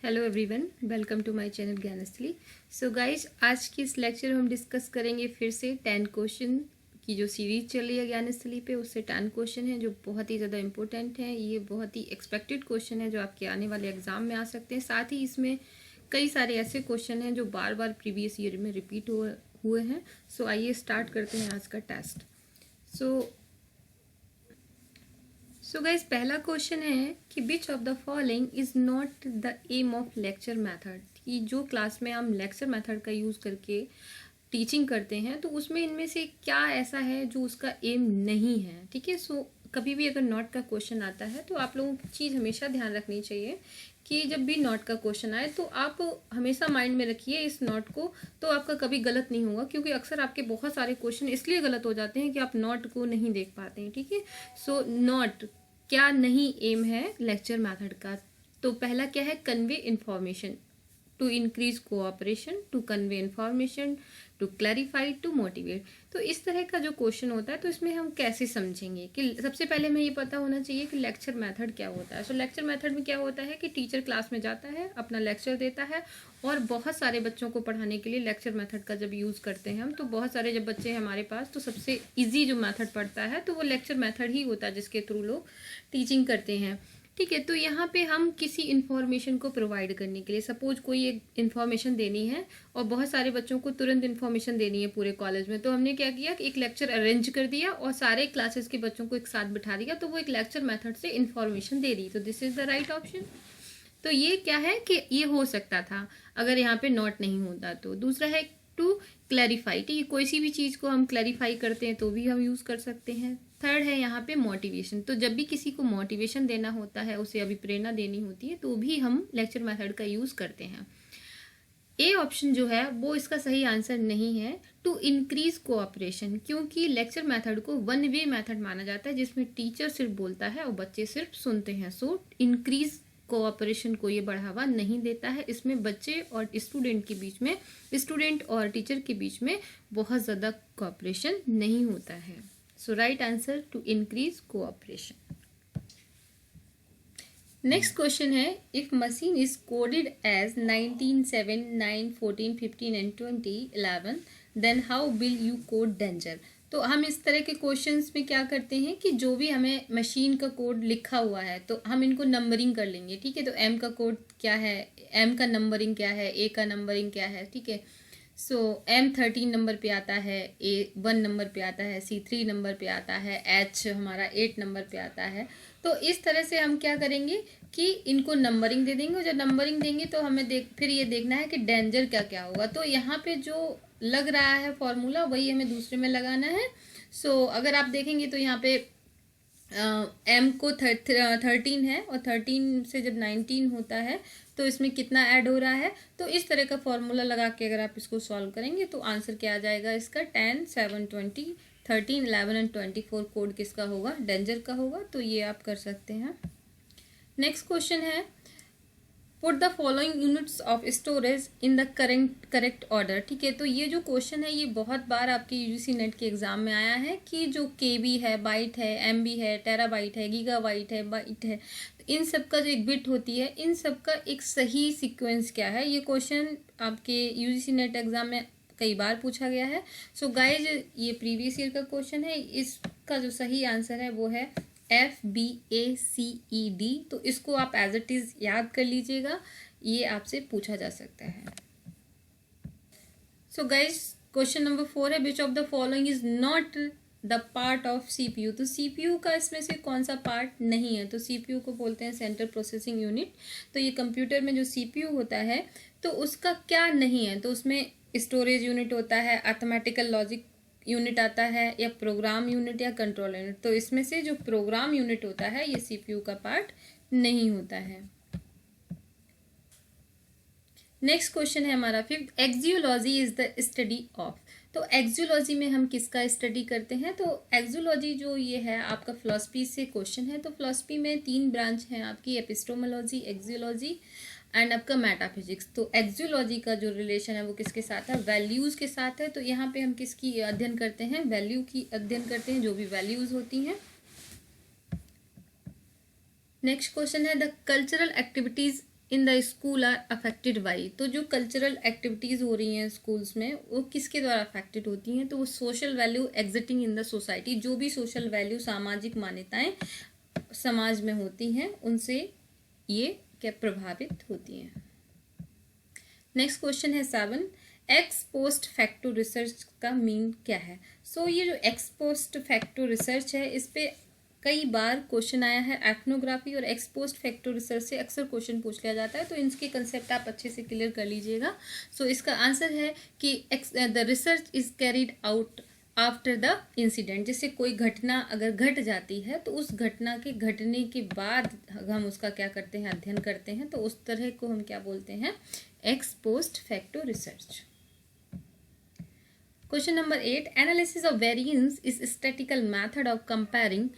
Hello everyone, welcome to my channel Gyansthali. So guys, आज की इस लेक्चर में हम डिस्कस करेंगे फिर से 10 क्वेश्चन की जो सीरीज चल रही है ज्ञानस्थली पे। उससे 10 क्वेश्चन हैं जो बहुत ही ज़्यादा इंपॉर्टेंट हैं। ये बहुत ही एक्सपेक्टेड क्वेश्चन है जो आपके आने वाले एग्जाम में आ सकते हैं। साथ ही इसमें कई सारे ऐसे क्वेश्चन हैं जो बार बार प्रीवियस ईयर में रिपीट हुए हैं। सो आइए स्टार्ट करते हैं आज का टेस्ट। सो गाइज, पहला क्वेश्चन है कि which of the following is not the aim of lecture method. कि जो क्लास में हम लेक्चर मेथड का यूज़ करके टीचिंग करते हैं तो उसमें इनमें से क्या ऐसा है जो उसका एम नहीं है। ठीक है। सो कभी भी अगर नॉट का क्वेश्चन आता है तो आप लोगों को चीज़ हमेशा ध्यान रखनी चाहिए कि जब भी नॉट का क्वेश्चन आए तो आप हमेशा माइंड में रखिए इस नॉट को, तो आपका कभी गलत नहीं होगा। क्योंकि अक्सर आपके बहुत सारे क्वेश्चन इसलिए गलत हो जाते हैं कि आप नॉट को नहीं देख पाते हैं। ठीक है। सो नॉट क्या नहीं एम है लेक्चर मेथड का। तो पहला क्या है, convey information, to increase cooperation, to convey information, to clarify, to motivate. तो इस तरह का जो क्वेश्चन होता है तो इसमें हम कैसे समझेंगे कि सबसे पहले हमें ये पता होना चाहिए कि लेक्चर मेथड क्या होता है। सो लेक्चर मेथड में क्या होता है कि टीचर क्लास में जाता है, अपना लेक्चर देता है और बहुत सारे बच्चों को पढ़ाने के लिए लेक्चर मेथड का जब यूज़ करते हैं हम, तो बहुत सारे जब बच्चे हैं हमारे पास तो सबसे ईजी जो मेथड पड़ता है तो वो लेक्चर मेथड ही होता है जिसके थ्रू लोग टीचिंग करते हैं। ठीक है। तो यहाँ पे हम किसी इन्फॉर्मेशन को प्रोवाइड करने के लिए, सपोज कोई एक इन्फॉर्मेशन देनी है और बहुत सारे बच्चों को तुरंत इन्फॉर्मेशन देनी है पूरे कॉलेज में, तो हमने क्या किया कि एक लेक्चर अरेंज कर दिया और सारे क्लासेस के बच्चों को एक साथ बिठा दिया, तो वो एक लेक्चर मेथड से इन्फॉर्मेशन दे रही। तो this is the right option. तो ये क्या है कि ये हो सकता था अगर यहाँ पे नॉट नहीं होता। तो दूसरा है टू क्लैरिफाई। ठीक है, कोई सी भी चीज़ को हम क्लैरिफाई करते हैं तो भी हम यूज़ कर सकते हैं। थर्ड है यहाँ पे मोटिवेशन। तो जब भी किसी को मोटिवेशन देना होता है, उसे अभिप्रेरणा देनी होती है, तो भी हम लेक्चर मेथड का यूज़ करते हैं। ए ऑप्शन जो है वो इसका सही आंसर नहीं है, टू इंक्रीज कोऑपरेशन। क्योंकि लेक्चर मेथड को वन वे मेथड माना जाता है जिसमें टीचर सिर्फ बोलता है और बच्चे सिर्फ सुनते हैं। सो इंक्रीज कोऑपरेशन को ये बढ़ावा नहीं देता है। इसमें बच्चे और स्टूडेंट के बीच में, स्टूडेंट और टीचर के बीच में बहुत ज़्यादा कोऑपरेशन नहीं होता है। So right answer to increase cooperation. Next question है, if machine is coded as 19, 7, 9, 14, 15 and 20, 11, then how will you code danger. तो हम इस तरह के क्वेश्चंस में क्या करते हैं कि जो भी हमें मशीन का कोड लिखा हुआ है तो हम इनको नंबरिंग कर लेंगे। ठीक है। तो एम का कोड क्या है, एम का नंबरिंग क्या है, ए का नंबरिंग क्या है। ठीक है। सो एम 13 नंबर पे आता है, ए 1 नंबर पे आता है, सी 3 नंबर पे आता है, एच हमारा 8 नंबर पे आता है। तो इस तरह से हम क्या करेंगे कि इनको नंबरिंग दे देंगे। और जब नंबरिंग देंगे तो हमें फिर ये देखना है कि डेंजर क्या क्या होगा। तो यहाँ पे जो लग रहा है फॉर्मूला वही हमें दूसरे में लगाना है। सो अगर आप देखेंगे तो यहाँ पे एम को 13 है और 13 से जब 19 होता है तो इसमें कितना ऐड हो रहा है। तो इस तरह का फॉर्मूला लगा के अगर आप इसको सॉल्व करेंगे तो आंसर क्या आ जाएगा इसका, 10, 7, 20, 13, 11 एंड 24 कोड किसका होगा, डेंजर का होगा। तो ये आप कर सकते हैं। नेक्स्ट क्वेश्चन है, put the following units of storage in the correct order. ठीक है। तो ये जो क्वेश्चन है ये बहुत बार आपके यूजीसी नेट के एग्जाम में आया है कि जो केबी है, बाइट है, एमबी है, टेराबाइट है, गीगाबाइट है, बाइट है, इन सब का जो एक बिट होती है, इन सब का एक सही सीक्वेंस क्या है। ये क्वेश्चन आपके यूजीसी नेट एग्जाम में कई बार पूछा गया है। सो गाइज, ये प्रीवियस ईयर का क्वेश्चन है। इसका जो सही आंसर है वो है FBACED। तो इसको आप एज इट इज याद कर लीजिएगा, ये आपसे पूछा जा सकता है। सो गाइज, क्वेश्चन नंबर 4 है, विच of the following is not the part of CPU। तो CPU का इसमें से कौन सा पार्ट नहीं है। तो CPU को बोलते हैं सेंट्रल प्रोसेसिंग यूनिट। तो ये कंप्यूटर में जो CPU होता है तो उसका क्या नहीं है। तो उसमें स्टोरेज यूनिट होता है, अर्थमेटिकल लॉजिक यूनिट आता है, या प्रोग्राम यूनिट, या कंट्रोल यूनिट। तो इसमें से जो प्रोग्राम यूनिट होता है ये CPU का पार्ट नहीं होता है। नेक्स्ट क्वेश्चन है हमारा 5th, axiology is the study of. तो एक्जियोलॉजी में हम किसका स्टडी करते हैं। तो एक्जियोलॉजी जो ये है आपका फिलॉसफी से क्वेश्चन है। तो फिलॉसफी में 3 ब्रांच हैं आपकी, एपिस्टोमोलॉजी, एक्जियोलॉजी एंड आपका मेटाफिजिक्स। तो एक्जियोलॉजी का जो रिलेशन है वो किसके साथ है, वैल्यूज के साथ है। तो यहाँ पे हम किसकी अध्ययन करते हैं, वैल्यू की अध्ययन करते हैं, जो भी वैल्यूज होती हैं। नेक्स्ट क्वेश्चन है, the cultural activities in the school are affected by, तो जो कल्चरल एक्टिविटीज़ हो रही हैं स्कूल्स में वो किसके द्वारा अफेक्टेड होती हैं, तो वो social value exiting in the society, जो भी सोशल वैल्यू सामाजिक मान्यताएं समाज में होती हैं उनसे ये क्या प्रभावित होती हैं। नेक्स्ट क्वेश्चन है 7, एक्स पोस्ट फैक्टो रिसर्च का मीन क्या है। सो ये जो एक्स पोस्ट फैक्टो रिसर्च है इस पे कई बार क्वेश्चन आया है। एथनोग्राफी और एक्स पोस्ट फैक्टो रिसर्च से अक्सर क्वेश्चन पूछ लिया जाता है, तो इनके कंसेप्ट आप अच्छे से क्लियर कर लीजिएगा। सो इसका आंसर है कि the research is carried out after the incident, जैसे कोई घटना अगर घट जाती है तो उस घटना के घटने के बाद हम उसका क्या करते हैं, अध्ययन करते हैं, तो उस तरह को हम क्या बोलते हैं, x post facto research. Question number 8, analysis of variance is statistical method of comparing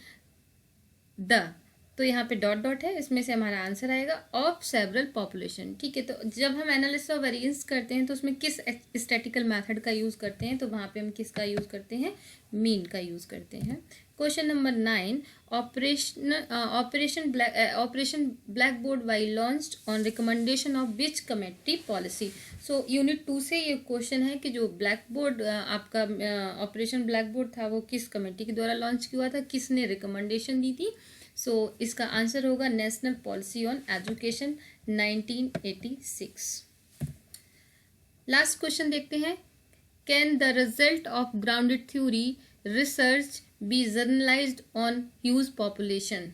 the, तो यहाँ पे डॉट डॉट है, इसमें से हमारा आंसर आएगा ऑफ सेवरल पॉपुलेशन। ठीक है, तो जब हम एनालिसिस ऑफ वेरिएंस करते हैं तो उसमें किस स्टैटिकल मेथड का यूज़ करते हैं, तो वहाँ पे हम किसका यूज़ करते हैं, मीन का यूज़ करते हैं। Question number 9, operation blackboard why launched on recommendation of which committee policy. So unit 2 से ये क्वेश्चन है कि जो ब्लैक बोर्ड आपका ऑपरेशन ब्लैक बोर्ड था वो किस कमेटी के द्वारा लॉन्च हुआ था, किसने रिकमेंडेशन दी थी। सो इसका आंसर होगा national policy on education 1986। Last question देखते हैं, can the result of grounded theory research be generalized on huge population,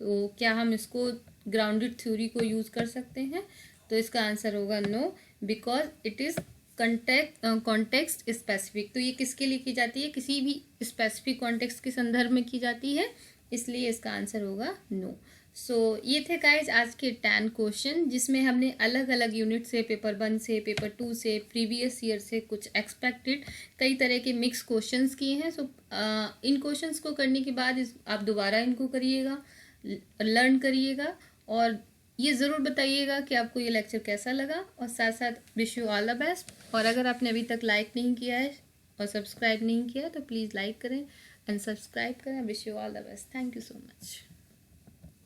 तो क्या हम इसको ग्राउंडेड थ्योरी को यूज कर सकते हैं, तो इसका आंसर होगा no, because it is context specific. तो ये किसके लिए की जाती है, किसी भी स्पेसिफिक कॉन्टेक्स्ट के संदर्भ में की जाती है, इसलिए इसका आंसर होगा नो। सो ये थे गाइज आज के 10 क्वेश्चन, जिसमें हमने अलग अलग यूनिट से, पेपर 1 से, पेपर 2 से, प्रीवियस ईयर से, कुछ एक्सपेक्टेड कई तरह के मिक्स क्वेश्चंस किए हैं। सो इन क्वेश्चंस को करने के बाद आप दोबारा इनको करिएगा, लर्न करिएगा और ये ज़रूर बताइएगा कि आपको ये लेक्चर कैसा लगा, और साथ साथ wish you all the best. और अगर आपने अभी तक लाइक नहीं किया है और सब्सक्राइब नहीं किया है तो प्लीज़ लाइक करें एंड सब्सक्राइब करें। Wish you all the best. Thank you so much.